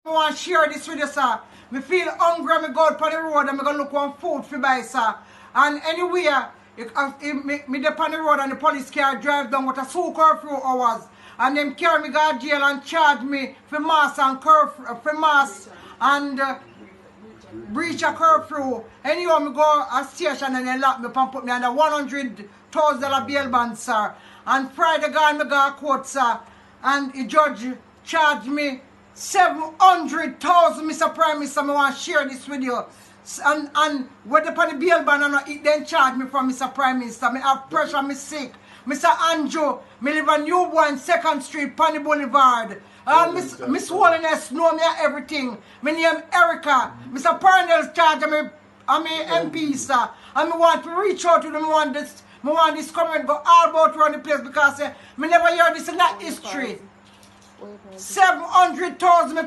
I want to share this with you, sir. Me feel hungry, me go out on the road and me go look one food for buy, sir. And anywhere, me dey on the road and the police car drive down with a full curfew hours. And them carry me go to jail and charge me for mass and breach of curfew. Anyhow, me go a station and they lock me and put me under $100,000 bail bond, sir. And Friday gone, me go to court, sir. And the judge charged me 700,000, Mr. Prime Minister. I want to share this with you. And when they put the bail ban and it then charge me from Mr. Prime Minister. Me have pressure, me sick. Mr. Andrew, me live on Newborn 2nd Street, Pani Boulevard. Miss Holness know me everything. My name Ericka. Mr. Pernel Charles, I'm a MP, sir. And I want to reach out to them. I want this comment go all about around the place because me never hear this in that history. 700,000